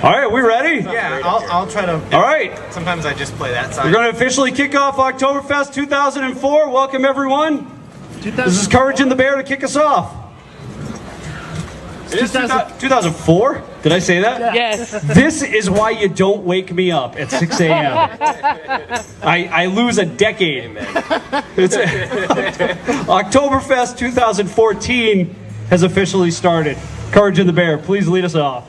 All right, we ready? Yeah, I'll try to. All right. Sometimes I just play that side. We're going to officially kick off Oktoberfest 2004. Welcome, everyone. This is Courage and the Bear to kick us off. It is 2004? Did I say that? Yes. This is why you don't wake me up at 6 a.m. I lose a decade. It's, Oktoberfest 2014 has officially started. Courage and the Bear, please lead us off.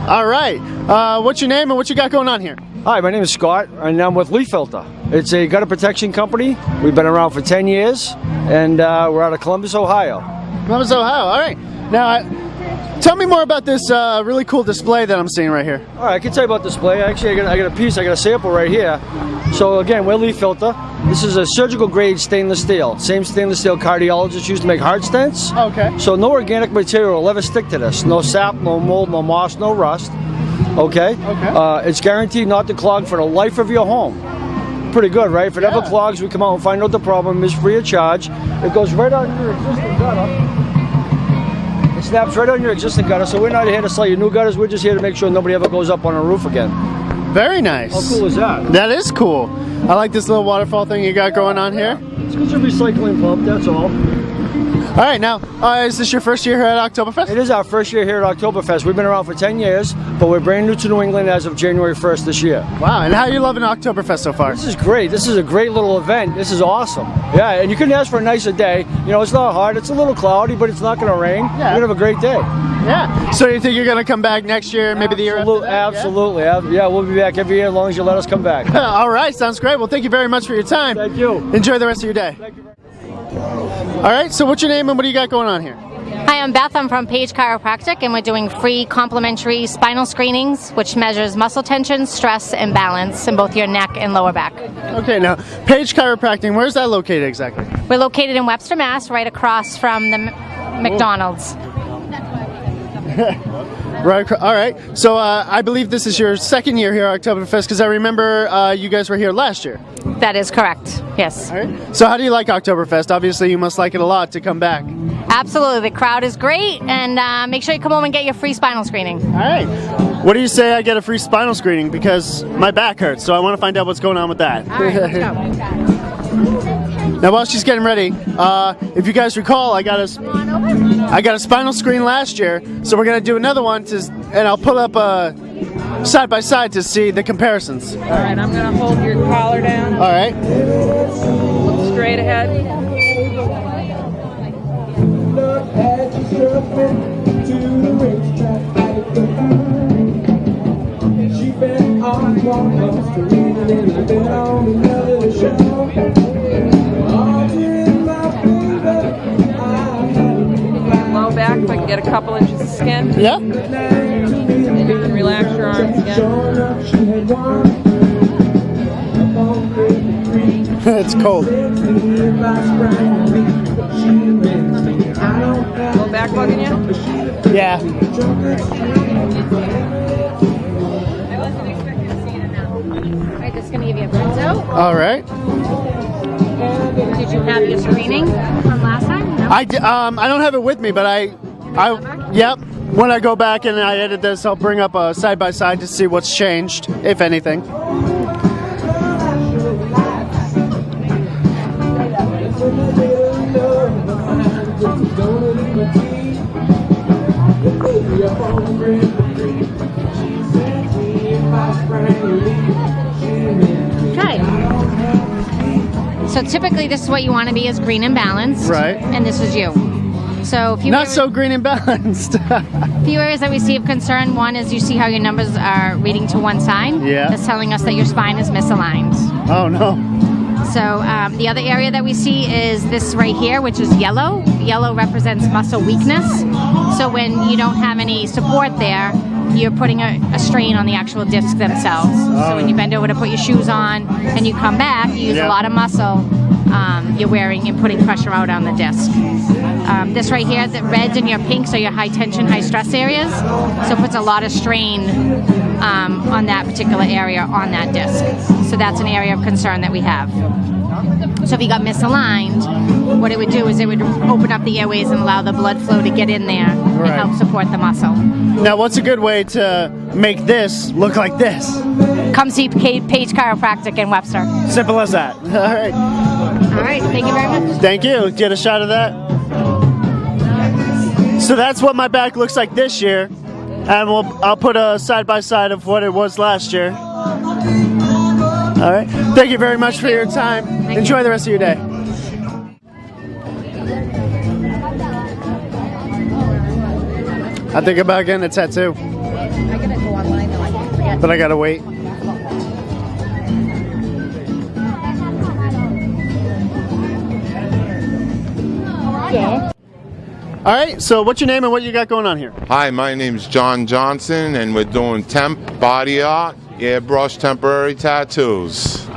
All right. What's your name and what you got going on here? Hi, my name is Scott, and I'm with Leaf Filter. It's a gutter protection company. We've been around for 10 years, and we're out of Columbus, Ohio. Columbus, Ohio. All right. Now, tell me more about this really cool display that I'm seeing right here. All right, I can tell you about display. Actually, I got a piece, I got a sample right here. So again, we're Leaf Filter. This is a surgical grade stainless steel. Same stainless steel cardiologists use to make heart stents. Okay. So no organic material will ever stick to this. No sap, no mold, no moss, no rust. Okay? Okay. It's guaranteed not to clog for the life of your home. Pretty good, right? If it ever clogs, we come out and find out the problem is free of charge. It goes right on your existing gutter. It snaps right on your existing gutter, so we're not here to sell you new gutters. We're just here to make sure nobody ever goes up on a roof again. Very nice. How cool is that? That is cool. I like this little waterfall thing you got going on here. It's just a recycling pump, that's all. All right, now, is this your first year here at Oktoberfest? It is our first year here at Oktoberfest. We've been around for 10 years, but we're brand new to New England as of January 1st this year. Wow, and how are you loving Oktoberfest so far? This is great. This is a great little event. This is awesome. Yeah, and you couldn't ask for a nicer day. You know, it's not hard. It's a little cloudy, but it's not going to rain. Yeah. You're going to have a great day. Yeah. So you think you're going to come back next year, maybe the year after that? Absolutely. Yeah, we'll be back every year as long as you let us come back. All right, sounds great. Well, thank you very much for your time. Thank you. Enjoy the rest of your day. Thank you. All right, so what's your name and what do you got going on here? Hi, I'm Beth. I'm from Page Chiropractic, and we're doing free complimentary spinal screenings, which measures muscle tension, stress, and balance in both your neck and lower back. Okay, now, Page Chiropractic, where's that located exactly? We're located in Webster, Mass., right across from the McDonald's. Right. All right. So I believe this is your second year here at Oktoberfest because I remember you guys were here last year. That is correct, yes. All right. So how do you like Oktoberfest? Obviously, you must like it a lot to come back. Absolutely. The crowd is great, and make sure you come home and get your free spinal screening. All right. What do you say I get a free spinal screening because my back hurts, so I want to find out what's going on with that. All right, let's go. Now, while she's getting ready, if you guys recall, I got a spinal screen last year, so we're gonna do another one and I'll pull up side by side to see the comparisons. All right, I'm going to hold your collar down. All right. Look straight ahead. Low back, if I can get a couple inches of skin. Yeah. And you can relax your arms again. It's cold. Low back bugging you? Yeah. All right, this is going to give you a benzo. All right. Did you have your screening from last time? No? I don't have it with me, but yep. When I go back and I edit this, I'll bring up a side by side to see what's changed, if anything. Okay. So typically this is what you want to be is green and balanced. Right. And this is you. So a few Not areas, so green and balanced. few areas that we see of concern. One is you see how your numbers are reading to one side. Yeah. That's telling us that your spine is misaligned. Oh no. So the other area that we see is this right here, which is yellow. Yellow represents muscle weakness. So when you don't have any support there, you're putting a strain on the actual discs themselves. So when you bend over to put your shoes on and you come back, you use a lot of muscle you're wearing and putting pressure out on the disc. This right here, the reds and your pinks are your high tension, high stress areas. So it puts a lot of strain on that particular area on that disc. So that's an area of concern that we have. So if you got misaligned, what it would do is it would open up the airways and allow the blood flow to get in there and help support the muscle. Now, what's a good way to make this look like this? Come see Page Chiropractic in Webster. Simple as that. All right. All right, thank you very much. Thank you. Get a shot of that. So that's what my back looks like this year, and I'll put a side by side of what it was last year. All right. Thank you very much for your time. Enjoy the rest of your day. I think about getting a tattoo. I gotta go online though. I can't forget. But I gotta wait. All right, so what's your name and what you got going on here? Hi, my name's John Johnson, and we're doing temp body art, airbrush temporary tattoos.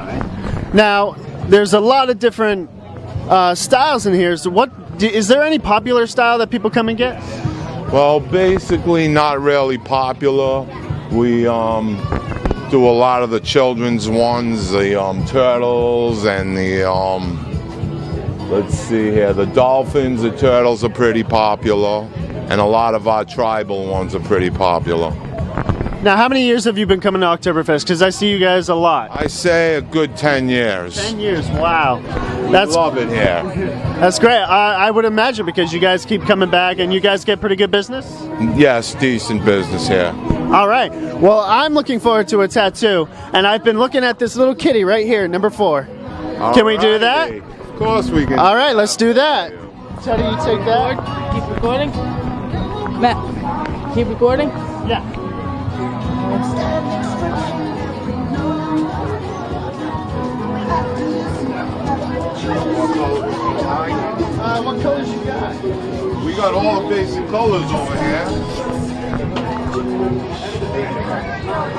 Now, there's a lot of different styles in here. So is there any popular style that people come and get? Well, basically not really popular. We do a lot of the children's ones, the turtles and the, let's see here, the dolphins, the turtles are pretty popular, and a lot of our tribal ones are pretty popular. Now, how many years have you been coming to Oktoberfest? Because I see you guys a lot. I say a good 10 years. 10 years, wow. Love it here. That's great. I would imagine because you guys keep coming back and you guys get pretty good business? Yes, decent business here. All right. Well, I'm looking forward to a tattoo, and I've been looking at this little kitty right here, number 4. Can we do that? Of course we can. All right, let's do that. Teddy, you take that. Keep recording. Matt, keep recording. Yeah. What colors you got? We got all the basic colors over here.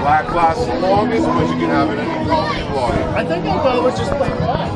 Black lasts the longest, but you can have it any color you want. I think I'll go with just plain black.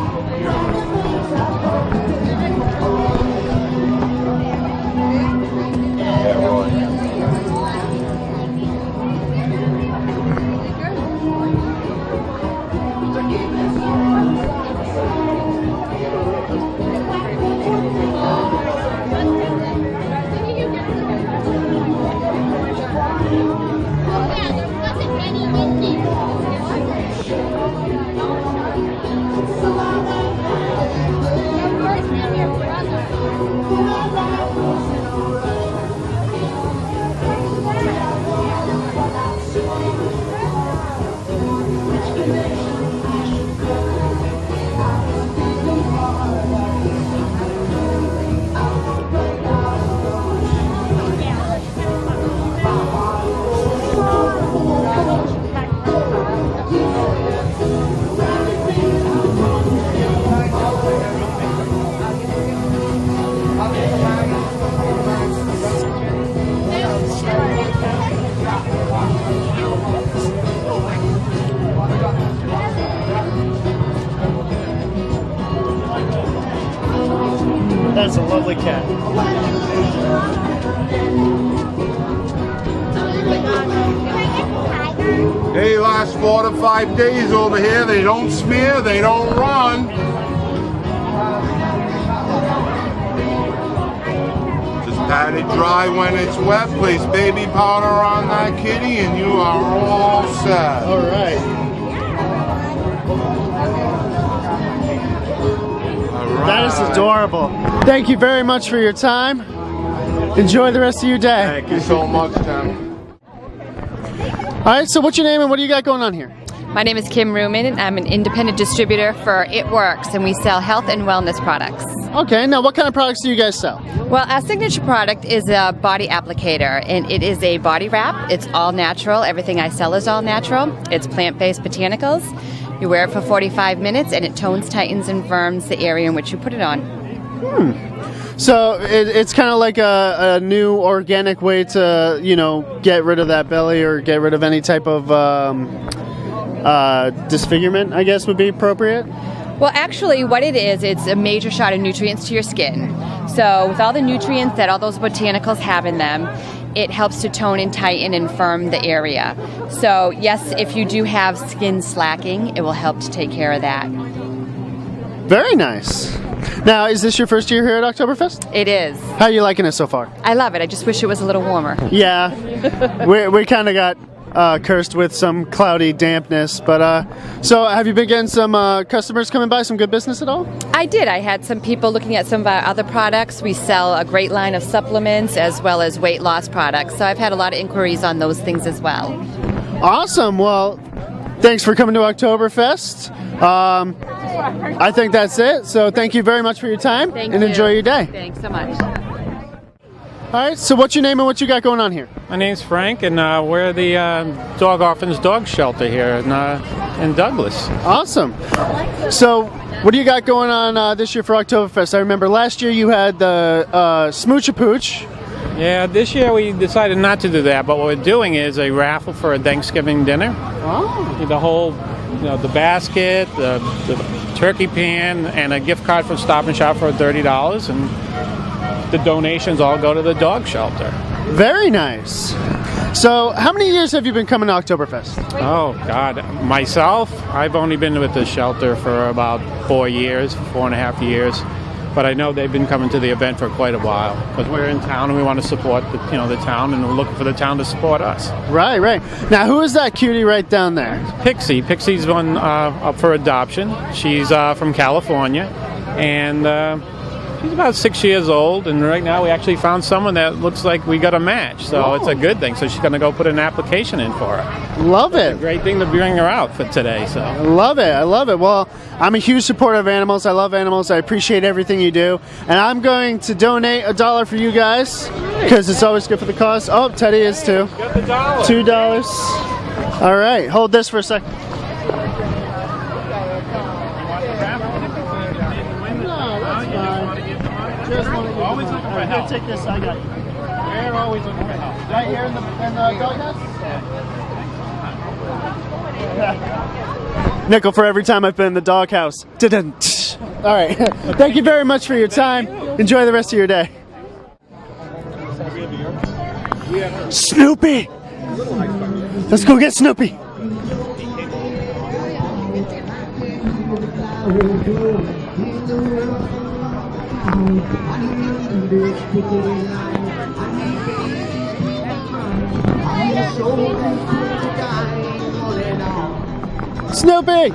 That's a lovely cat. They last 4 to 5 days over here. They don't smear, they don't run. Just pat it dry when it's wet. Place baby powder on that kitty and you are all set. All right. That is adorable. Thank you very much for your time. Enjoy the rest of your day. Thank you so much, Tim. All right, so what's your name and what do you got going on here? My name is Kim Ruman, and I'm an independent distributor for It Works, and we sell health and wellness products. Okay, now what kind of products do you guys sell? Well, our signature product is a body applicator, and it is a body wrap. It's all natural. Everything I sell is all natural. It's plant-based botanicals. You wear it for 45 minutes, and it tones, tightens, and firms the area in which you put it on. So it's kind of like a new organic way to, get rid of that belly or get rid of any type of disfigurement, I guess would be appropriate. Well, actually, what it is, it's a major shot of nutrients to your skin. So with all the nutrients that all those botanicals have in them, it helps to tone and tighten and firm the area. So yes, if you do have skin slacking, it will help to take care of that. Very nice. Now, is this your first year here at Oktoberfest? It is. How are you liking it so far? I love it. I just wish it was a little warmer. Yeah, we kind of got cursed with some cloudy dampness, but so have you been getting some customers coming by, some good business at all? I did. I had some people looking at some of our other products. We sell a great line of supplements as well as weight loss products, so I've had a lot of inquiries on those things as well. Awesome. Well, thanks for coming to Oktoberfest. I think that's it, so thank you very much for your time Thank and you. enjoy your day. Thanks so much. All right, so what's your name and what you got going on here? My name's Frank, and we're the Dog Orphans Dog Shelter here in Douglas. Awesome. So, what do you got going on this year for Oktoberfest? I remember last year you had the Smooch-a-Pooch. Yeah, this year we decided not to do that, but what we're doing is a raffle for a Thanksgiving dinner. Oh. The whole, the basket, the turkey pan, and a gift card from Stop and Shop for $30, and the donations all go to the dog shelter. Very nice. So, how many years have you been coming to Oktoberfest? Oh, God. Myself, I've only been with the shelter for about 4.5 years. But I know they've been coming to the event for quite a while. Because we're in town and we want to support the town, and we're looking for the town to support us. Right, right. Now, who is that cutie right down there? Pixie. Pixie's one up for adoption. She's from California. And she's about 6 years old, and right now we actually found someone that looks like we got a match, so It's a good thing. So she's going to go put an application in for it. Love it. It's a great thing to bring her out for today. So I love it. I love it. Well, I'm a huge supporter of animals. I love animals. I appreciate everything you do, and I'm going to donate $1 for you guys because it's always good for the cause. Oh, Teddy is too. got the dollar. $2. All right, hold this for a second. Always looking for help. Take this, I got you. We're always looking for help. Right here in the doghouse? Nickel for every time I've been in the doghouse. All right. Thank you very much for your time. Enjoy the rest of your day. Snoopy! Let's go get Snoopy. Snoopy!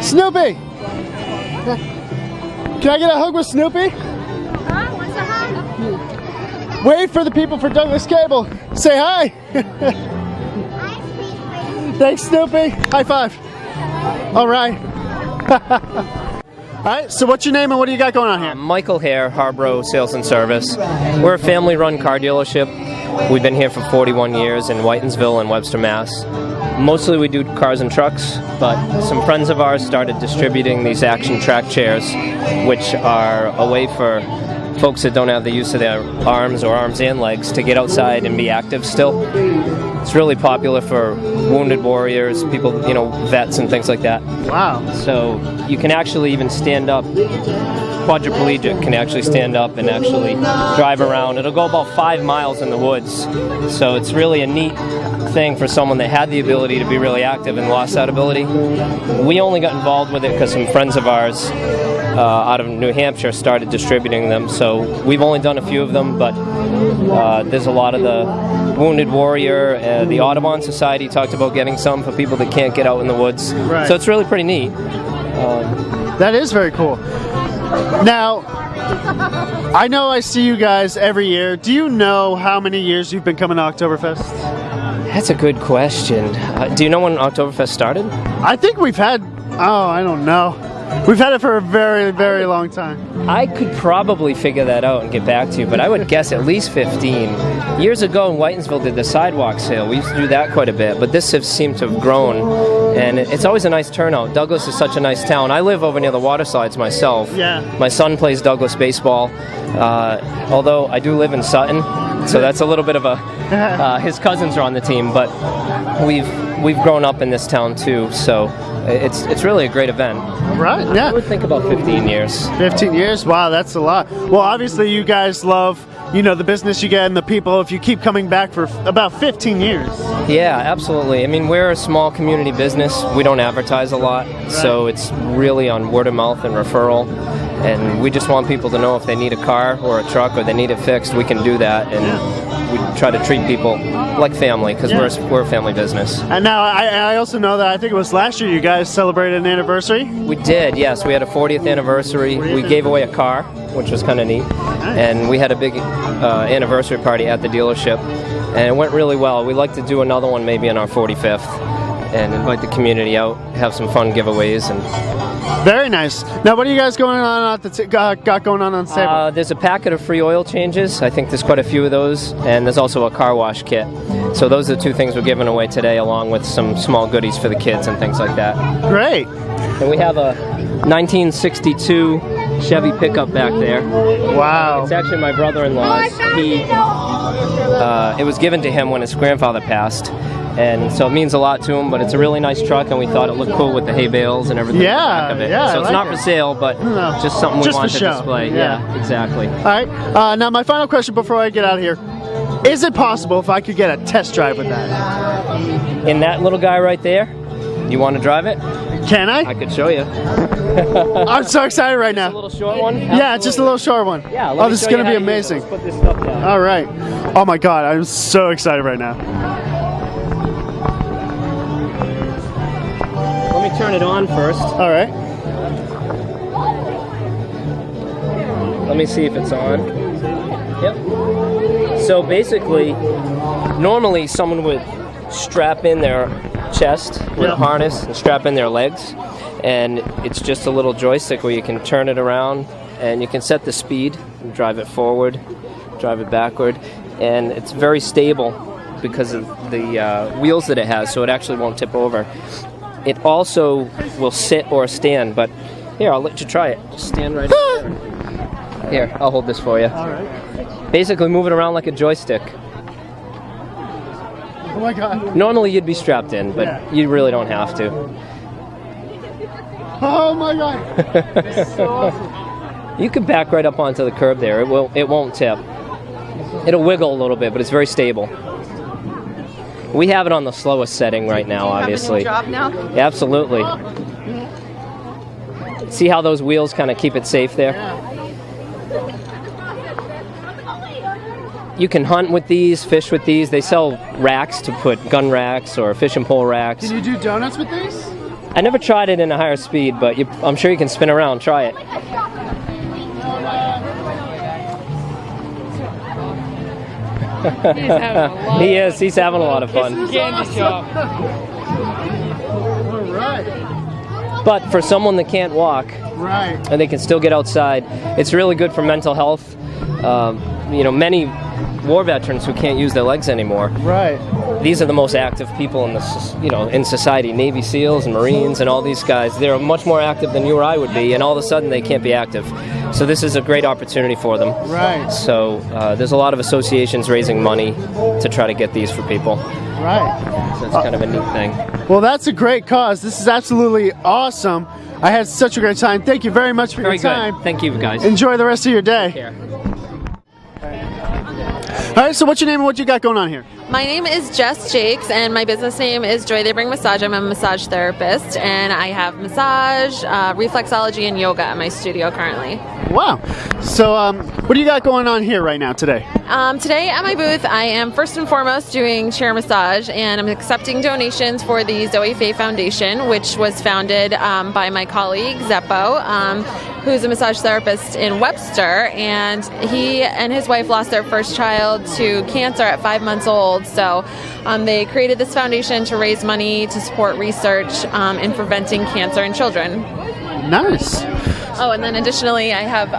Snoopy! Can I get a hug with Snoopy? What's a hug? Wait for the people for Douglas Cable. Say hi! Thanks, Snoopy. High five. All right. All right, so what's your name and what do you got going on here? Michael Hare, Harborough Sales and Service. We're a family-run car dealership. We've been here for 41 years in Whitensville and Webster, Mass. Mostly we do cars and trucks, but some friends of ours started distributing these action track chairs, which are a way for folks that don't have the use of their arms or arms and legs to get outside and be active still. It's really popular for wounded warriors, people, vets and things like that. Wow. So you can actually even stand up. Quadriplegic can actually stand up and actually drive around. It'll go about 5 miles in the woods. So it's really a neat thing for someone that had the ability to be really active and lost that ability. We only got involved with it because some friends of ours out of New Hampshire started distributing them. So we've only done a few of them, but there's a lot of the Wounded Warrior, the Audubon Society talked about getting some for people that can't get out in the woods. Right. So it's really pretty neat. That is very cool. Now, I know I see you guys every year. Do you know how many years you've been coming to Oktoberfest? That's a good question. Do you know when Oktoberfest started? I think we've had, I don't know. We've had it for a very, very long time. I could probably figure that out and get back to you, but I would guess at least 15. Years ago in Whitensville did the sidewalk sale. We used to do that quite a bit, but this has seemed to have grown, and it's always a nice turnout. Douglas is such a nice town. I live over near the water slides myself. Yeah. My son plays Douglas baseball, although I do live in Sutton, so that's a little bit of a... his cousins are on the team, but we've grown up in this town too, so it's really a great event. Right, yeah. I would think about 15 years. 15 years? Wow, that's a lot. Well, obviously you guys love, the business you get and the people if you keep coming back for about 15 years. Yeah, absolutely. I mean, we're a small community business. We don't advertise a lot, so it's really on word of mouth and referral. And we just want people to know if they need a car or a truck or they need it fixed, we can do that. And we try to treat people like family because we're a family business. And now I also know that I think it was last year you guys celebrated an anniversary. We did, yes. We had a 40th anniversary. We gave away a car, which was kind of neat. Nice. And we had a big anniversary party at the dealership. And it went really well. We'd like to do another one maybe on our 45th. and invite the community out, have some fun giveaways. And Very nice. Now, what are you guys going on at the got going on the table? there's a packet of free oil changes. I think there's quite a few of those, and there's also a car wash kit. So those are the two things we're giving away today, along with some small goodies for the kids and things like that. Great. And we have a 1962 Chevy pickup back there. Wow. It's actually my brother-in-law's. It was given to him when his grandfather passed, and so it means a lot to him. But it's a really nice truck, and we thought it looked cool with the hay bales and everything. Yeah, on the back of it. yeah, So I it's like not it. for sale, but just something we Just wanted for to show. display. Yeah. Yeah, exactly. All right. Now, my final question before I get out of here: is it possible if I could get a test drive with that? In that little guy right there, you want to drive it? Can I? I could show you. I'm so excited right now. A little short one? Yeah, it's just a little short one. Yeah. Oh, this is going to be amazing. Let's put this stuff down. All right. Oh my God, I'm so excited right now. Let me turn it on first. All right. Let me see if it's on. Yep. So basically, normally someone would strap in their chest with a harness and strap in their legs, and it's just a little joystick where you can turn it around and you can set the speed and drive it forward, drive it backward, and it's very stable because of the wheels that it has, so it actually won't tip over. It also will sit or stand, but here, I'll let you try it. Just stand right there. Here, I'll hold this for you. All right. Basically move it around like a joystick. Oh my God. Normally you'd be strapped in, but you really don't have to. Oh my God. This is so awesome. You can back right up onto the curb there. It won't tip. It'll wiggle a little bit, but it's very stable. We have it on the slowest setting right now, obviously. Job now? Absolutely. See how those wheels kind of keep it safe there? You can hunt with these, fish with these. They sell racks to put gun racks or fishing pole racks. Can you do donuts with these? I never tried it in a higher speed, but I'm sure you can spin around. Try it. He's having a lot He is. He's having a lot of fun. candy shop. All right. But for someone that can't walk, Right. and they can still get outside, it's really good for mental health. Many war veterans who can't use their legs anymore. Right. These are the most active people in in society. Navy SEALs and Marines and all these guys. They're much more active than you or I would be, and all of a sudden they can't be active. So this is a great opportunity for them. Right. So there's a lot of associations raising money to try to get these for people. Right. So it's kind of a neat thing. Well, that's a great cause. This is absolutely awesome. I had such a great time. Thank you very much for Very your time. good. Thank you, guys. Enjoy the rest of your day. Take care. All right, so what's your name and what you got going on here? My name is Jess Jakes, and my business name is Joy They Bring Massage. I'm a massage therapist, and I have massage, reflexology, and yoga at my studio currently. Wow. So what do you got going on here right now today? Today at my booth, I am first and foremost doing chair massage, and I'm accepting donations for the Zoe Faye Foundation, which was founded by my colleague, Zeppo, who's a massage therapist in Webster, and he and his wife lost their first child to cancer at 5 months old. So they created this foundation to raise money to support research in preventing cancer in children. Nice. Oh, and then additionally, I have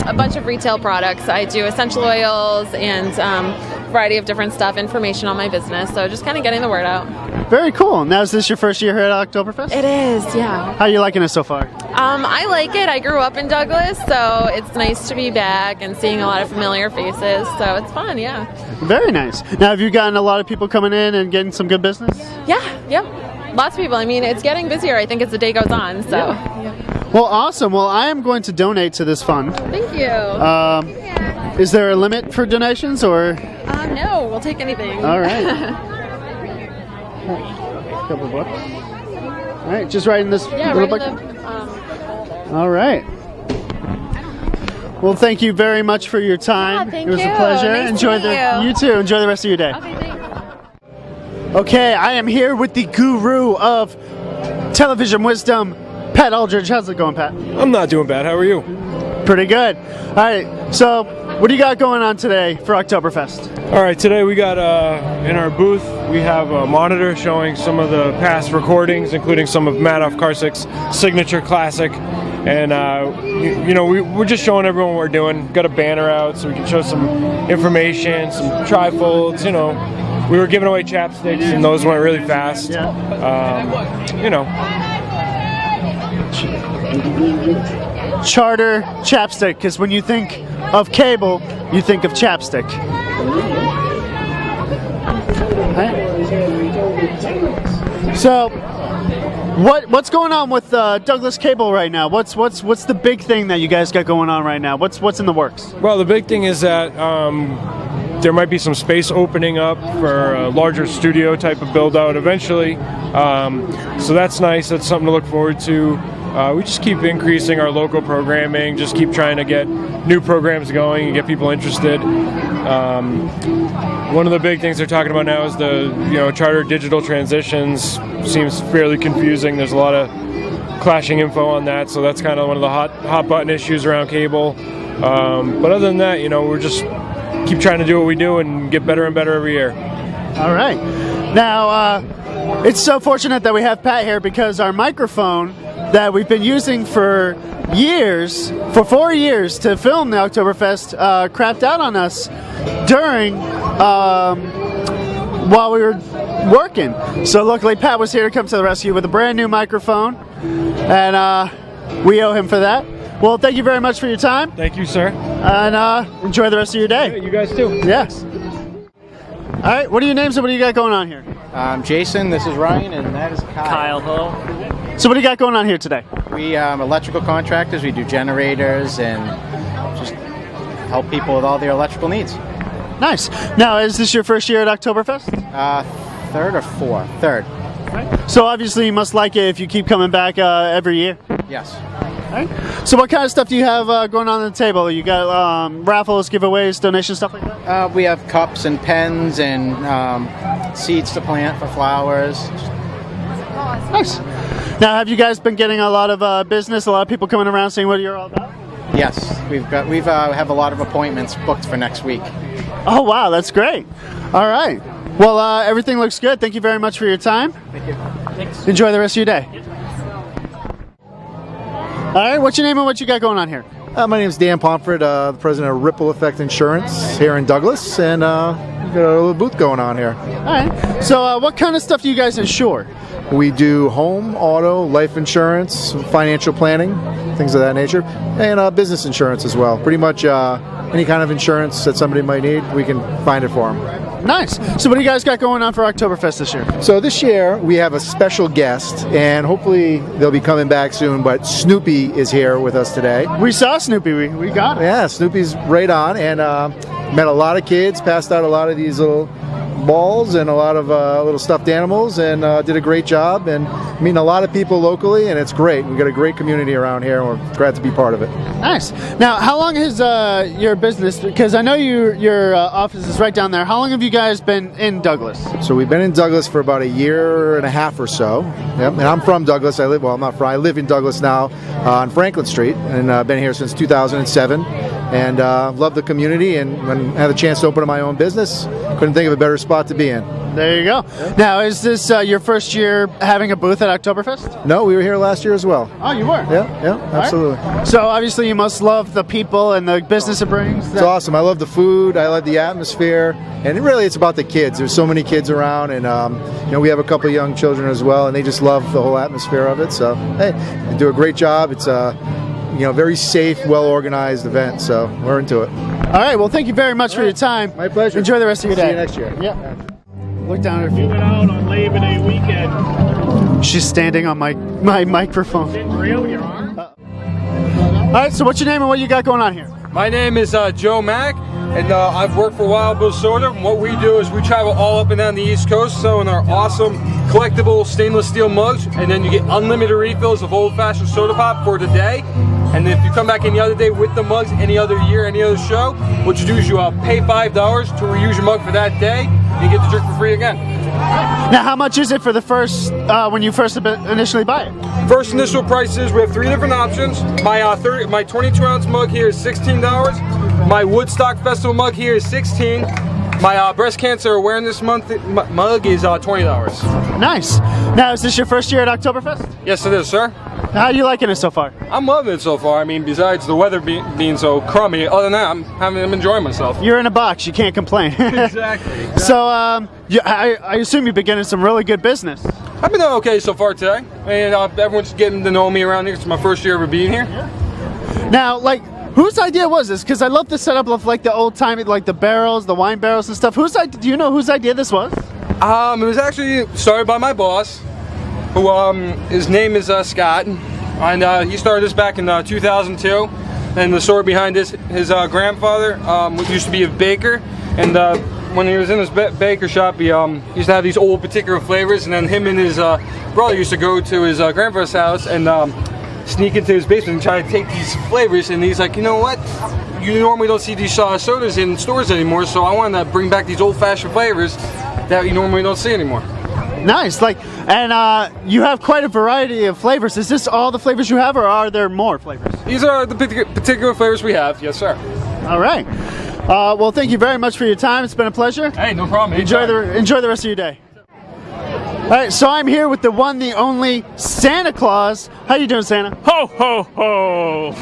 a bunch of retail products. I do essential oils and a variety of different stuff, information on my business. So just kind of getting the word out. Very cool. Now, is this your first year here at Oktoberfest? It is, yeah. How are you liking it so far? I like it. I grew up in Douglas, so it's nice to be back and seeing a lot of familiar faces. So it's fun, yeah. Very nice. Now, have you gotten a lot of people coming in and getting some good business? Yeah, yep. Lots of people. I mean, it's getting busier, I think, as the day goes on. So. Yeah. Well, awesome. Well, I am going to donate to this fund. Thank you. Is there a limit for donations, or? No, we'll take anything. All right. A couple bucks. All right, just right in this little bucket. All right. Well, thank you very much for your time. Yeah, thank it was you. a pleasure. Nice Enjoy to meet you. You too. Enjoy the rest of your day. Okay, thanks. Okay, I am here with the guru of television wisdom, Pat Aldridge. How's it going, Pat? I'm not doing bad. How are you? Pretty good. All right, so What do you got going on today for Oktoberfest? All right, today we got in our booth, we have a monitor showing some of the past recordings, including some of Madoff Karsik's signature classic. And, we're just showing everyone what we're doing. Got a banner out so we can show some information, some trifolds, We were giving away chapsticks, and those went really fast. Charter chapstick, because when you think of cable, you think of chapstick. So, what's going on with Douglas Cable right now? What's the big thing that you guys got going on right now? What's in the works? Well, the big thing is that there might be some space opening up for a larger studio type of build out eventually. So that's nice. That's something to look forward to. We just keep increasing our local programming, just keep trying to get new programs going and get people interested. One of the big things they're talking about now is the charter digital transitions. Seems fairly confusing. There's a lot of clashing info on that, so that's kind of one of the hot button issues around cable. But other than that, we're just keep trying to do what we do and get better and better every year. All right. Now, it's so fortunate that we have Pat here because our microphone that we've been using for 4 years to film the Oktoberfest, crapped out on us during while we were working. So luckily Pat was here to come to the rescue with a brand new microphone, and we owe him for that. Well, thank you very much for your time. Thank you, sir. And enjoy the rest of your day. Yeah, you guys too. Yes. All right, what are your names and what do you got going on here? I'm Jason, this is Ryan, and that is Kyle. hello. So what do you got going on here today? We electrical contractors. We do generators and just help people with all their electrical needs. Nice. Now, is this your first year at Oktoberfest? Third or fourth? Third. So obviously you must like it if you keep coming back every year. Yes. Right. So what kind of stuff do you have going on the table? You got raffles, giveaways, donations, stuff like that? We have cups and pens and seeds to plant for flowers. Nice. Now, have you guys been getting a lot of business? A lot of people coming around saying what you're all about? Yes, we have a lot of appointments booked for next week. Oh wow, that's great. All right. Well, everything looks good. Thank you very much for your time. Thank you. Thanks. Enjoy the rest of your day. All right, what's your name and what you got going on here? My name is Dan Pomfret, the president of Ripple Effect Insurance here in Douglas, and we've got a little booth going on here. All right. So what kind of stuff do you guys insure? We do home, auto, life insurance, financial planning, things of that nature, and business insurance as well. Pretty much any kind of insurance that somebody might need, we can find it for them. Nice. So what do you guys got going on for Oktoberfest this year? So this year we have a special guest, and hopefully they'll be coming back soon, but Snoopy is here with us today. We saw Snoopy. We got it. Yeah, Snoopy's right on, and met a lot of kids, passed out a lot of these little balls and a lot of little stuffed animals, and did a great job, and meeting a lot of people locally, and it's great. We've got a great community around here, and we're glad to be part of it. Nice. Now, how long has your business, because I know your office is right down there, how long have you guys been in Douglas? So we've been in Douglas for about a year and a half or so. Yep. And I'm from Douglas. I live in Douglas now on Franklin Street, and I've been here since 2007. And love the community, and when I had a chance to open my own business, couldn't think of a better spot to be in. There you go. Yeah. Now, is this your first year having a booth at Oktoberfest? No, we were here last year as well. Oh, you were? Yeah, absolutely. Right. So obviously you must love the people and the business it brings. It's awesome. I love the food. I love the atmosphere, and really it's about the kids. There's so many kids around, and we have a couple of young children as well, and they just love the whole atmosphere of it. So hey, they do a great job. It's very safe, well-organized event, so we're into it. All right, well, thank you very much for your time. My pleasure. Enjoy the rest of your day. See you next year. Yeah. Look down at her feet. We went out on Labor Day weekend. She's standing on my microphone. Your arm? All right, so what's your name and what you got going on here? My name is Joe Mack, and I've worked for Wild Bill Soda. And what we do is we travel all up and down the East Coast, selling our awesome collectible stainless steel mugs, and then you get unlimited refills of old-fashioned soda pop for today. And if you come back any other day with the mugs, any other year, any other show, what you do is you pay $5 to reuse your mug for that day, and you get the drink for free again. Now, how much is it for the first, when you first initially buy it? First initial prices, we have 3 different options. My 22-ounce mug here is $16. My Woodstock Festival mug here is $16. My breast cancer awareness month mug is $20. Nice. Now, is this your first year at Oktoberfest? Yes, it is, sir. How are you liking it so far? I'm loving it so far. I mean, besides the weather being so crummy, other than that, I'm enjoying myself. You're in a box. You can't complain. Exactly. So, I assume you've been getting some really good business. I've been doing okay so far today. And everyone's getting to know me around here. It's my first year ever being here. Now, like, whose idea was this? Because I love the setup of like the old timey, like the barrels, the wine barrels and stuff. Do you know whose idea this was? It was actually started by my boss, who his name is Scott, and he started this back in 2002. And the story behind this, his grandfather used to be a baker, and when he was in his baker shop, he used to have these old particular flavors, and then him and his brother used to go to his grandfather's house and sneak into his basement and try to take these flavors. And he's like, you know what? You normally don't see these sodas in stores anymore, so I wanted to bring back these old-fashioned flavors that you normally don't see anymore. Nice. And you have quite a variety of flavors. Is this all the flavors you have, or are there more flavors? These are the particular flavors we have. Yes, sir. All right. Well, thank you very much for your time. It's been a pleasure. Hey, no problem. Enjoy the rest of your day. All right, so I'm here with the one, the only Santa Claus. How you doing, Santa? Ho, ho, ho!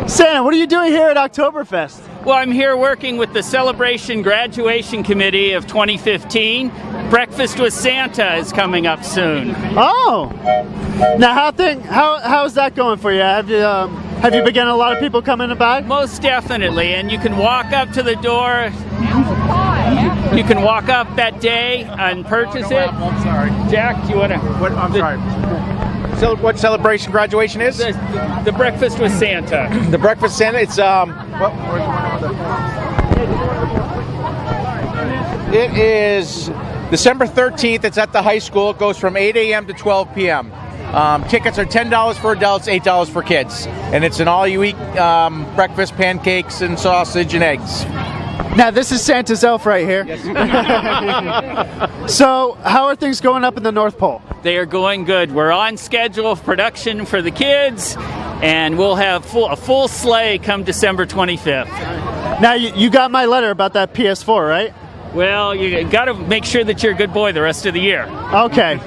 Santa, what are you doing here at Oktoberfest? Well, I'm here working with the Celebration Graduation Committee of 2015. Breakfast with Santa is coming up soon. Oh! Now, how's that going for you? Have you been getting a lot of people coming by? Most definitely, and you can walk up to the door. You can walk up that day and purchase it. I'm sorry. Jack, do you want to? I'm sorry. So, what celebration graduation is? The Breakfast with Santa. The Breakfast Santa. It's It is December 13th. It's at the high school. It goes from 8 a.m. to 12 p.m. Tickets are $10 for adults, $8 for kids, and it's an all-you-eat breakfast, pancakes and sausage and eggs. Now, this is Santa's elf right here. Yes. So, how are things going up in the North Pole? They are going good. We're on schedule of production for the kids, and we'll have a full sleigh come December 25th. Now, you got my letter about that PS4, right? Well, you got to make sure that you're a good boy the rest of the year. Okay,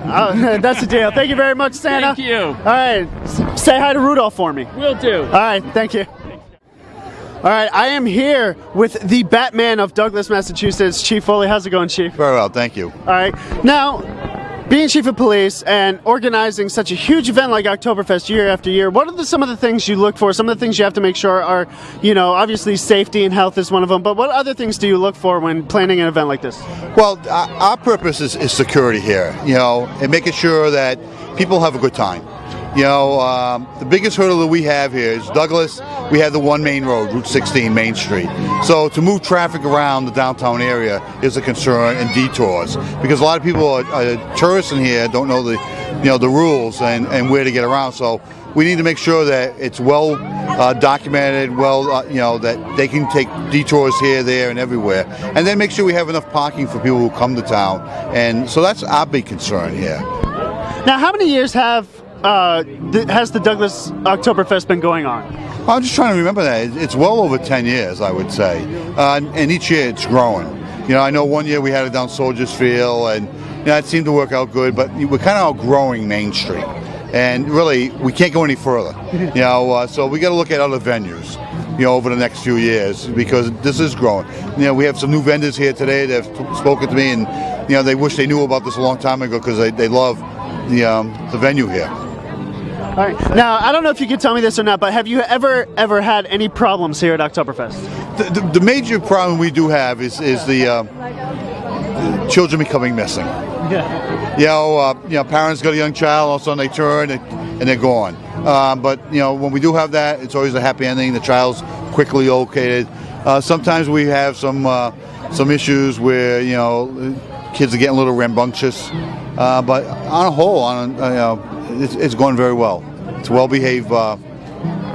that's the deal. Thank you very much, Santa. Thank you. All right, say hi to Rudolph for me. Will do. All right, thank you. All right, I am here with the Batman of Douglas, Massachusetts, Chief Foley. How's it going, Chief? Very well, thank you. All right, now, being Chief of Police and organizing such a huge event like Oktoberfest year after year, what are some of the things you look for, some of the things you have to make sure are, obviously safety and health is one of them, but what other things do you look for when planning an event like this? Well, our purpose is security here, and making sure that people have a good time. The biggest hurdle that we have here is Douglas. We have the one main road, Route 16, Main Street. So to move traffic around the downtown area is a concern, and detours, because a lot of people are tourists in here, don't know the rules and where to get around. So we need to make sure that it's well documented, that they can take detours here, there, and everywhere, and then make sure we have enough parking for people who come to town. And so that's our big concern here. Now, how many years has the Douglas Oktoberfest been going on? I'm just trying to remember that. It's well over 10 years, I would say. And each year it's growing. I know one year we had it down Soldiers Field, and it seemed to work out good, but we're kind of outgrowing Main Street. And really, we can't go any further. So we got to look at other venues, over the next few years, because this is growing. We have some new vendors here today that have spoken to me, and, they wish they knew about this a long time ago, because they love the venue here. All right. Now, I don't know if you can tell me this or not, but have you ever had any problems here at Oktoberfest? The major problem we do have is the children becoming missing. Yeah. Parents got a young child, all of a sudden they turn and they're gone. But when we do have that, it's always a happy ending. The child's quickly located. Sometimes we have some issues where kids are getting a little rambunctious. But on a whole, it's going very well. It's a well-behaved,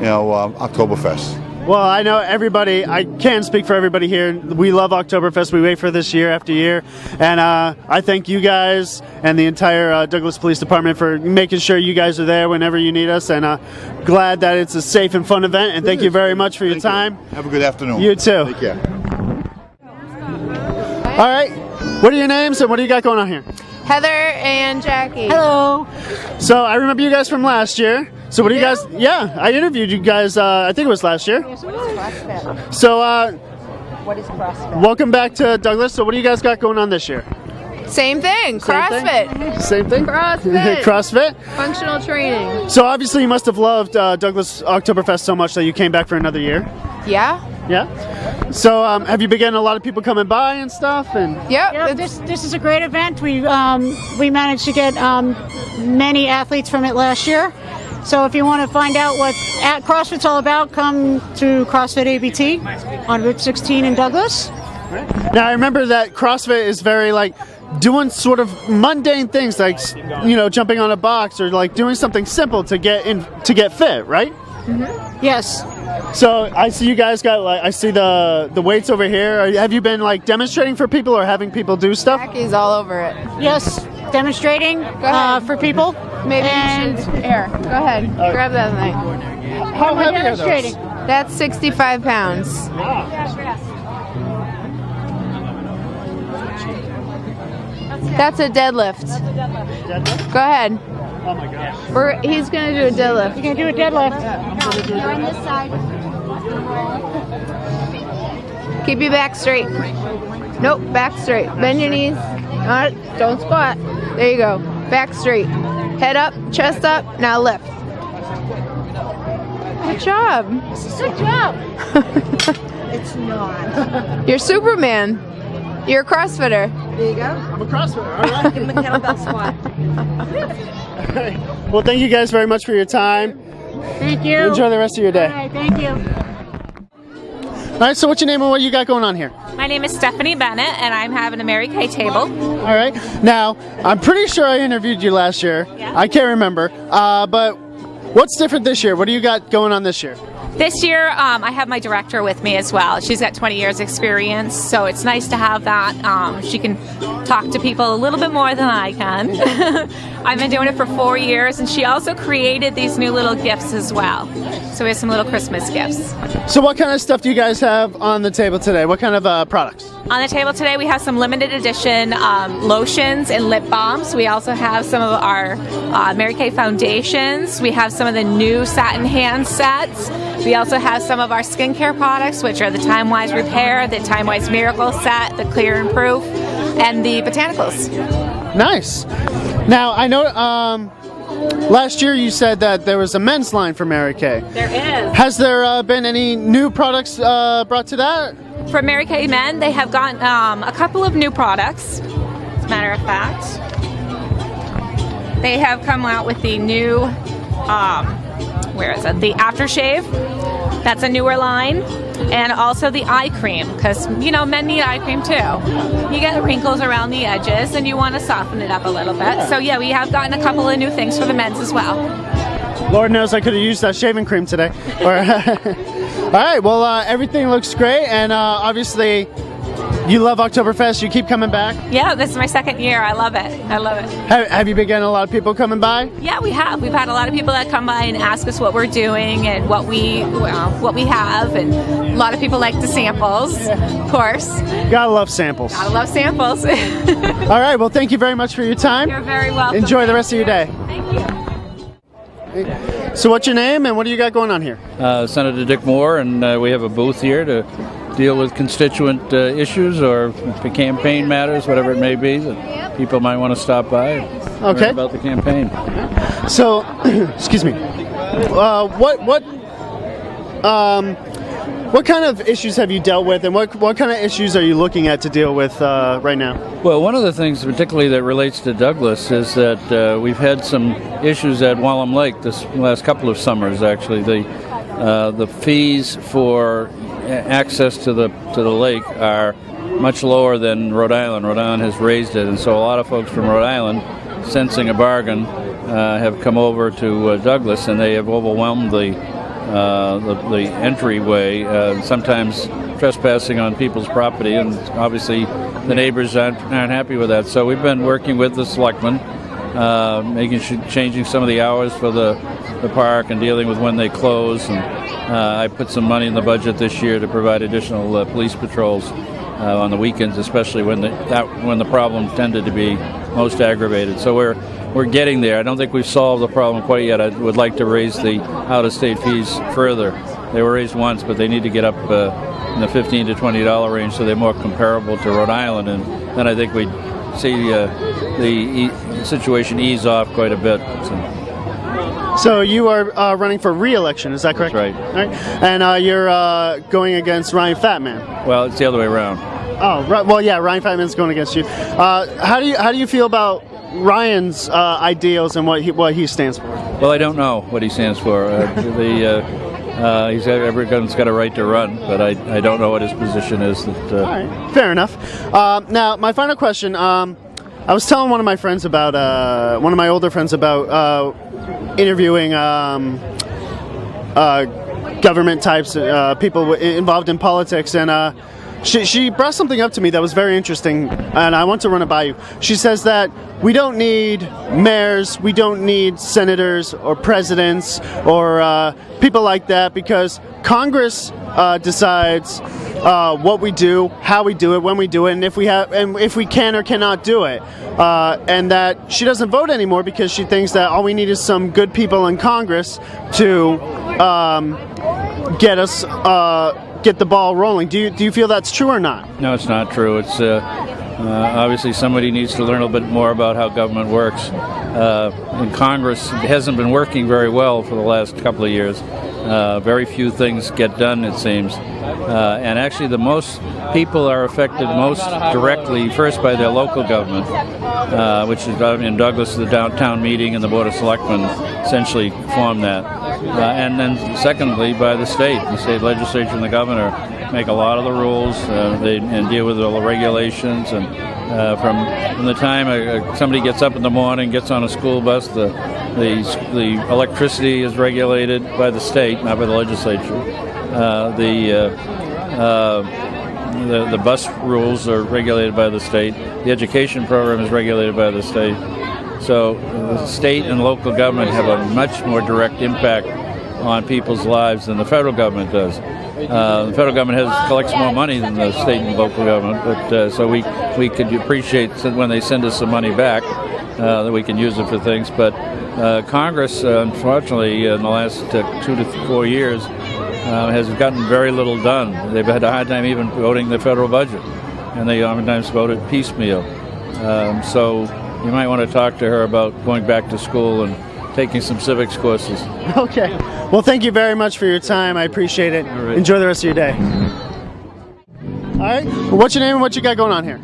Oktoberfest. Well, I know everybody, I can't speak for everybody here. We love Oktoberfest. We wait for this year after year. And I thank you guys and the entire Douglas Police Department for making sure you guys are there whenever you need us. And glad that it's a safe and fun event. And thank you very much for your time. Have a good afternoon. You too. Take care. All right. What are your names and what do you got going on here? Heather and Jackie. Hello. So I remember you guys from last year. So what do you guys? Yeah, I interviewed you guys. I think it was last year. Yes, it was. So What is CrossFit? welcome back to Douglas. So what do you guys got going on this year? Same thing. CrossFit. Same thing. CrossFit. CrossFit. Functional training. So obviously you must have loved Douglas Oktoberfest so much that you came back for another year. Yeah. Yeah. So have you been getting a lot of people coming by and stuff? And Yep. This is a great event. We managed to get many athletes from it last year. So if you want to find out what CrossFit's all about, come to CrossFit ABT on Route 16 in Douglas. Now I remember that CrossFit is very like doing sort of mundane things like jumping on a box or like doing something simple to get fit, right? Mm-hmm. Yes. So I see you guys got like I see the weights over here. Have you been like demonstrating for people or having people do stuff? Jackie's all over it. Yes, demonstrating for people. Maybe and you should. Here, go ahead. Grab that thing. How heavy are those? Demonstrating. That's 65 pounds. That's a deadlift. Go ahead. Oh my gosh. He's going to do a deadlift. You're going to do a deadlift. You're on this side. Keep your back straight. Nope, back straight. Bend your knees. Don't squat. There you go. Back straight. Head up, chest up. Now lift. Good job. Good job. It's not. You're Superman. You're a CrossFitter. There you go. I'm a CrossFitter. All right. Give him a kettlebell squat. Well, thank you guys very much for your time. Thank you. Enjoy the rest of your day. All right, thank you. All right, so what's your name and what you got going on here? My name is Stephanie Bennett, and I'm having a Mary Kay table. All right. Now, I'm pretty sure I interviewed you last year. Yeah. I can't remember. But what's different this year? What do you got going on this year? This year, I have my director with me as well. She's got 20 years experience, so it's nice to have that. She can talk to people a little bit more than I can. I've been doing it for 4 years, and she also created these new little gifts as well. So we have some little Christmas gifts. So what kind of stuff do you guys have on the table today? What kind of products? On the table today, we have some limited edition lotions and lip balms. We also have some of our Mary Kay foundations. We have some of the new satin hand sets. We also have some of our skincare products, which are the Time Wise Repair, the Time Wise Miracle Set, the Clear and Proof, and the Botanicals. Nice. Now, I know last year you said that there was a men's line for Mary Kay. There is. Has there been any new products brought to that? For Mary Kay Men, they have gotten a couple of new products, as a matter of fact. They have come out with the new, the aftershave. That's a newer line. And also the eye cream, because, men need eye cream too. You get wrinkles around the edges and you want to soften it up a little bit. So yeah, we have gotten a couple of new things for the men's as well. Lord knows I could have used that shaving cream today. All right, well, everything looks great, and obviously you love Oktoberfest. You keep coming back. Yeah, this is my second year. I love it. I love it. Have you been getting a lot of people coming by? Yeah, we have. We've had a lot of people that come by and ask us what we're doing and what we have, and a lot of people like the samples, of course. Gotta love samples. Gotta love samples. All right, well, thank you very much for your time. You're very welcome. Enjoy the rest of your day. Thank you. So what's your name and what do you got going on here? Senator Dick Moore, and we have a booth here to deal with constituent issues or campaign matters, whatever it may be, that people might want to stop by and learn about the campaign. So, excuse me. What kind of issues have you dealt with, and what kind of issues are you looking at to deal with right now? Well, one of the things particularly that relates to Douglas is that we've had some issues at Wallem Lake this last couple of summers, actually. The fees for access to the lake are much lower than Rhode Island. Rhode Island has raised it, and so a lot of folks from Rhode Island, sensing a bargain, have come over to Douglas, and they have overwhelmed the the entryway, sometimes trespassing on people's property, and obviously the neighbors aren't happy with that. So we've been working with the selectmen, changing some of the hours for the park and dealing with when they close. And I put some money in the budget this year to provide additional police patrols on the weekends, especially when the problem tended to be most aggravated. So we're getting there. I don't think we've solved the problem quite yet. I would like to raise the out-of-state fees further. They were raised once, but they need to get up in the $15 to $20 range, so they're more comparable to Rhode Island, and then I think we'd see the situation ease off quite a bit. So you are running for re-election, is that correct? That's right. All right. And you're going against Ryan Fatman. Well, it's the other way around. Oh, right. Well, yeah, Ryan Fatman's going against you. How do you feel about Ryan's ideals and what he stands for? Well, I don't know what he stands for. Everyone's got a right to run, but I don't know what his position is. All right, fair enough. Now, my final question. I was telling one of my friends about one of my older friends about interviewing government types, people involved in politics, and she brought something up to me that was very interesting, and I want to run it by you. She says that we don't need mayors, we don't need senators or presidents or people like that, because Congress decides what we do, how we do it, when we do it, and if we can or cannot do it. And that she doesn't vote anymore because she thinks that all we need is some good people in Congress to get the ball rolling. Do you feel that's true or not? No, it's not true. It's obviously somebody needs to learn a little bit more about how government works. In Congress, it hasn't been working very well for the last couple of years. Very few things get done, it seems. And actually, the most people are affected most directly, first by their local government, which is in Douglas, the downtown meeting and the Board of Selectmen essentially form that. And then secondly, by the state legislature and the governor make a lot of the rules and deal with all the regulations. And from the time somebody gets up in the morning, gets on a school bus, the electricity is regulated by the state, not by the legislature. The bus rules are regulated by the state. The education program is regulated by the state. So the state and local government have a much more direct impact on people's lives than the federal government does. The federal government collects more money than the state and local government, but so we could appreciate when they send us some money back that we can use it for things. But Congress, unfortunately, in the last 2 to 4 years, has gotten very little done. They've had a hard time even voting the federal budget, and they oftentimes voted piecemeal. So you might want to talk to her about going back to school and taking some civics courses. Okay. Well, thank you very much for your time. I appreciate it. Right. Enjoy the rest of your day. All right. Well, what's your name and what you got going on here?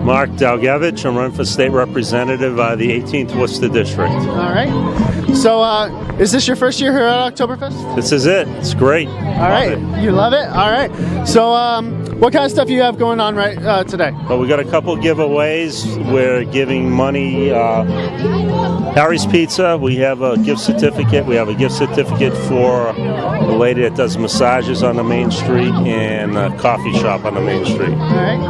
Mark Dalgevich. I'm running for state representative the 18th Worcester District. All right. So, is this your first year here at Oktoberfest? This is it. It's great. All right. You love it? All right. So, what kind of stuff you have going on right today? Well, we got a couple giveaways. We're giving money. Harry's Pizza. We have a gift certificate. We have a gift certificate for a lady that does massages on the main street and a coffee shop on the main street. All right.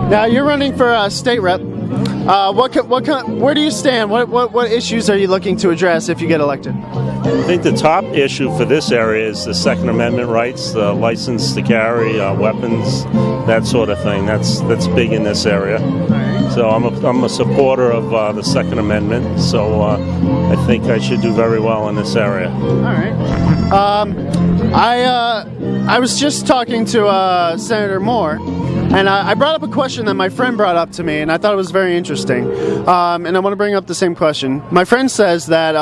Now you're running for state rep. Where do you stand? What issues are you looking to address if you get elected? I think the top issue for this area is the Second Amendment rights, the license to carry, weapons, that sort of thing. That's big in this area. So I'm a supporter of the Second Amendment. So I think I should do very well in this area. All right. I was just talking to Senator Moore. And I brought up a question that my friend brought up to me, and I thought it was very interesting. And I want to bring up the same question. My friend says that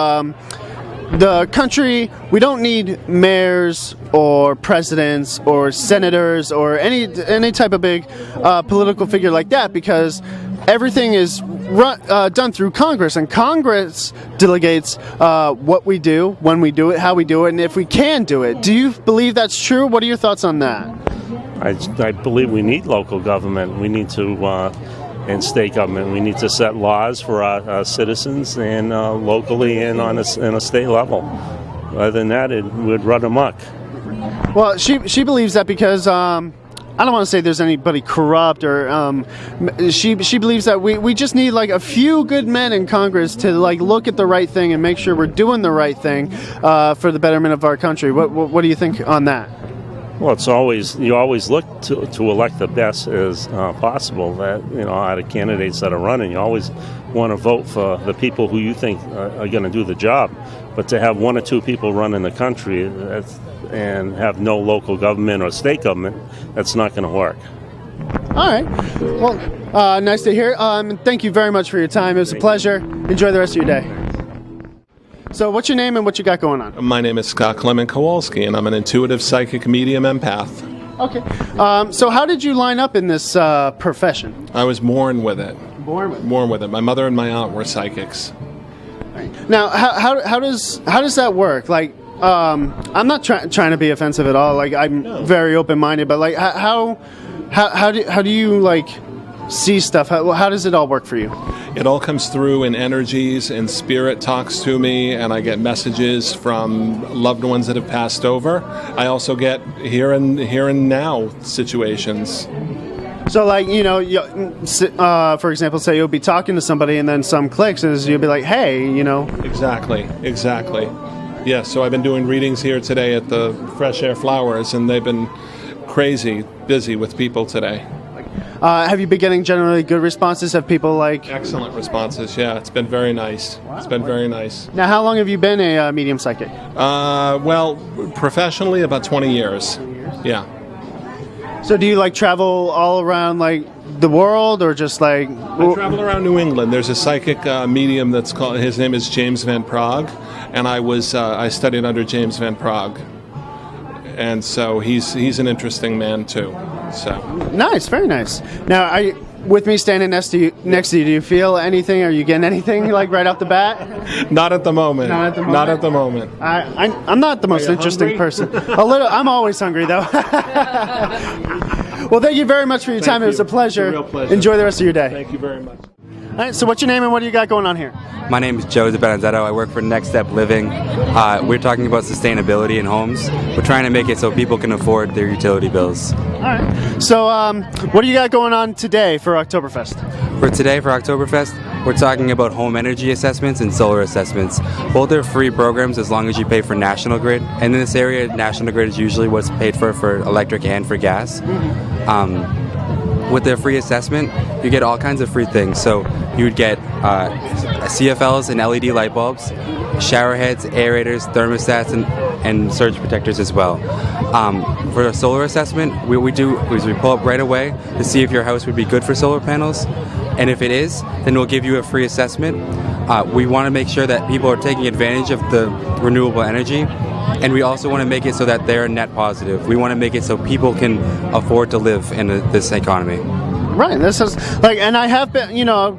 the country, we don't need mayors or presidents or senators or any type of big political figure like that, because everything is done through Congress, and Congress delegates what we do, when we do it, how we do it, and if we can do it. Do you believe that's true? What are your thoughts on that? I believe we need local government. We need to, and state government. We need to set laws for our citizens and locally and in a state level. Other than that, it would run amok. Well, she believes that because I don't want to say there's anybody corrupt or she believes that we just need like a few good men in Congress to like look at the right thing and make sure we're doing the right thing for the betterment of our country. What do you think on that? Well, you always look to elect the best as possible. That out of candidates that are running, you always want to vote for the people who you think are going to do the job. But to have one or two people running the country and have no local government or state government, that's not going to work. All right. Well, nice to hear. Thank you very much for your time. It was a pleasure. Enjoy the rest of your day. So what's your name and what you got going on? My name is Scott Clement Kowalski, and I'm an intuitive psychic medium empath. Okay. So how did you line up in this profession? I was born with it. Born with it. My mother and my aunt were psychics. Now, how does that work? Like, I'm not trying to be offensive at all. Like, I'm very open-minded, but like, how do you like see stuff? How does it all work for you? It all comes through in energies, and spirit talks to me, and I get messages from loved ones that have passed over. I also get here and now situations. So, like, for example, say you'll be talking to somebody and then some clicks and you'll be like, hey, Exactly. Yeah, so I've been doing readings here today at the Fresh Air Flowers, and they've been crazy busy with people today. Have you been getting generally good responses? Have people like... Excellent responses, yeah. It's been very nice. Wow. It's been very nice. Now, how long have you been a medium psychic? Well, professionally, about 20 years. Yeah. So do you like travel all around like the world, or just like... I travel around New England. There's a psychic medium that's called... His name is James Van Praagh, and I studied under James Van Praagh. And so he's an interesting man too. So nice, very nice. Now, with me standing next to you, do you feel anything? Are you getting anything like right off the bat? Not at the moment. Not at the moment. I'm not the most interesting person. A little. I'm always hungry though. Well, thank you very much for your time. It was a pleasure. It's a real pleasure. Enjoy the rest of your day. Thank you very much. All right, so what's your name and what do you got going on here? My name is Joe DiBenedetto. I work for Next Step Living. We're talking about sustainability in homes. We're trying to make it so people can afford their utility bills. All right. So what do you got going on today for Oktoberfest? For today, for Oktoberfest, we're talking about home energy assessments and solar assessments. Both are free programs as long as you pay for National Grid. And in this area, National Grid is usually what's paid for electric and for gas. With their free assessment, you get all kinds of free things. So you would get CFLs and LED light bulbs, shower heads, aerators, thermostats, and surge protectors as well. For a solar assessment, what we do is we pull up right away to see if your house would be good for solar panels. And if it is, then we'll give you a free assessment. We want to make sure that people are taking advantage of the renewable energy. And we also want to make it so that they're net positive. We want to make it so people can afford to live in this economy. Right. This is like, and I have been,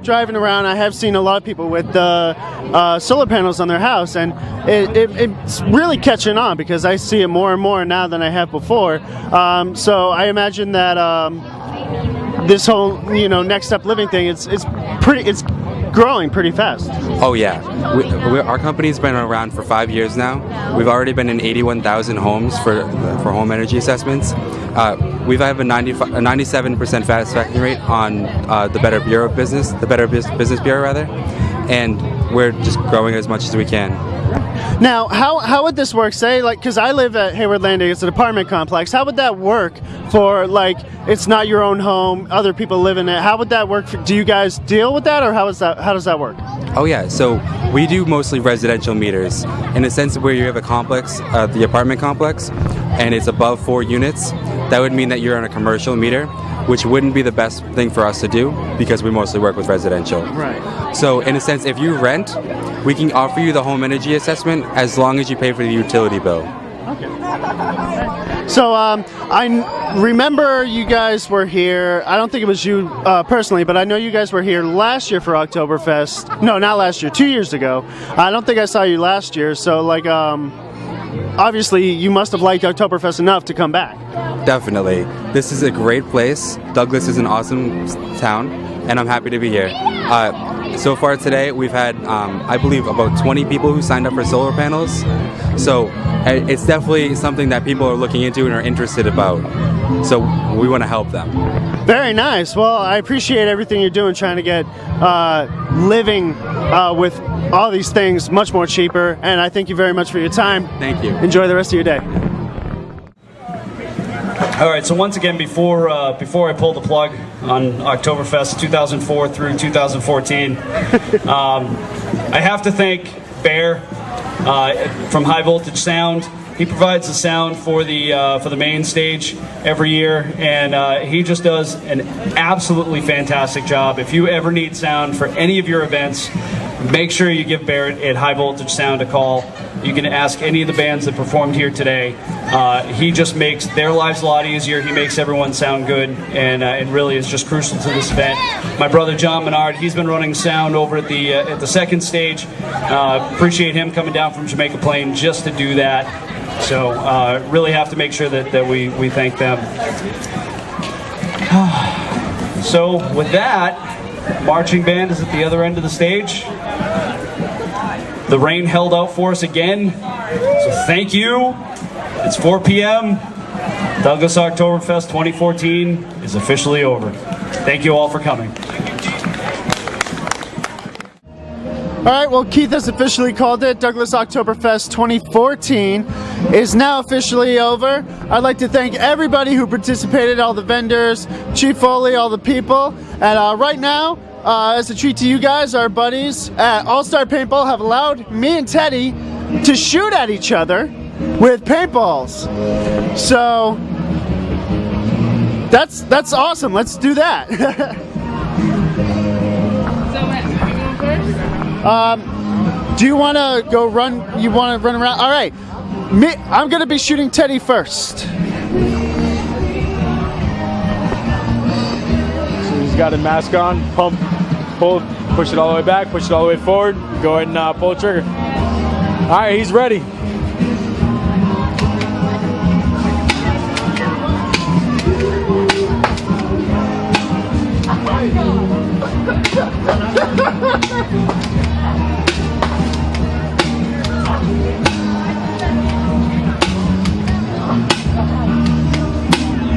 driving around. I have seen a lot of people with solar panels on their house, and it's really catching on because I see it more and more now than I have before. So I imagine that this whole, Next Step Living thing, it's growing pretty fast. Oh yeah, our company's been around for 5 years now. We've already been in 81,000 homes for home energy assessments. We have a 97% satisfaction rate on the Better Business Bureau rather, and we're just growing as much as we can. Now, how would this work? Say, like, because I live at Hayward Landing, it's an apartment complex. How would that work for, like, it's not your own home, other people live in it? How would that work? Do you guys deal with that, or how does that work? Oh yeah, so we do mostly residential meters. In a sense where you have a complex, the apartment complex, and it's above 4 units, that would mean that you're on a commercial meter, which wouldn't be the best thing for us to do because we mostly work with residential. Right. So in a sense, if you rent, we can offer you the home energy assessment as long as you pay for the utility bill. Okay. So I remember you guys were here. I don't think it was you personally, but I know you guys were here last year for Oktoberfest. No, not last year, 2 years ago. I don't think I saw you last year. So like, obviously you must have liked Oktoberfest enough to come back. Definitely. This is a great place. Douglas is an awesome town, and I'm happy to be here. so far today we've had, I believe, about 20 people who signed up for solar panels. So it's definitely something that people are looking into and are interested about. So we want to help them. Very nice. Well, I appreciate everything you're doing, trying to get living with all these things much more cheaper. And I thank you very much for your time. Thank you. Enjoy the rest of your day. All right, so once again, before I pull the plug on Oktoberfest 2004 through 2014, I have to thank Bear from High Voltage Sound. He provides the sound for the main stage every year, and he just does an absolutely fantastic job. If you ever need sound for any of your events, make sure you give Barrett at High Voltage Sound a call. You can ask any of the bands that performed here today. He just makes their lives a lot easier. He makes everyone sound good, and it really is just crucial to this event. My brother John Menard, he's been running sound over at the second stage. Appreciate him coming down from Jamaica Plain just to do that. So really have to make sure that we thank them. So with that, marching band is at the other end of the stage. The rain held out for us again, so thank you. It's 4 p.m. Douglas Oktoberfest 2014 is officially over. Thank you all for coming. All right, well, Keith has officially called it. Douglas Oktoberfest 2014 is now officially over. I'd like to thank everybody who participated, all the vendors, Chief Foley, all the people. And right now, as a treat to you guys, our buddies at All-Star Paintball have allowed me and Teddy to shoot at each other with paintballs. So that's awesome. Let's do that. Do you want to go run? You want to run around? All right. I'm going to be shooting Teddy first. So he's got a mask on, pump, pull, push it all the way back, push it all the way forward. Go ahead and pull the trigger. All right, he's ready.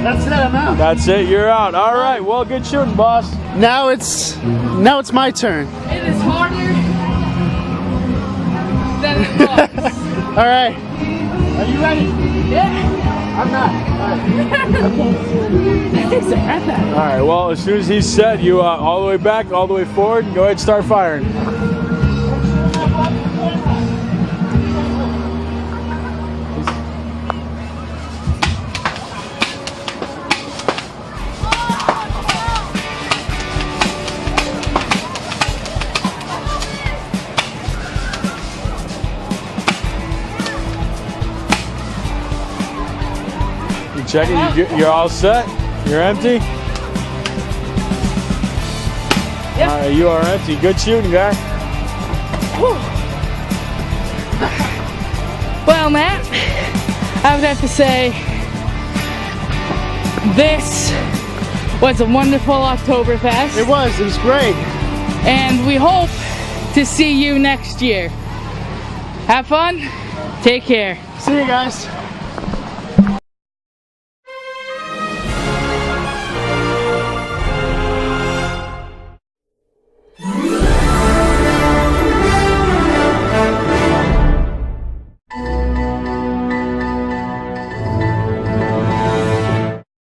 That's it, I'm out. That's it, you're out. All right, well, good shooting, boss. Now it's my turn. It is harder than it looks. All right. Are you ready? Yeah. I'm not. All right. That takes a breath out. All right, well, as soon as he's set, you all the way back, all the way forward, and go ahead and start firing. Check it, you're all set? You're empty? Yep. All right, you are empty. Good shooting, guy. Well, Matt, I would have to say this was a wonderful Oktoberfest. It was great. And we hope to see you next year. Have fun, take care. See you guys.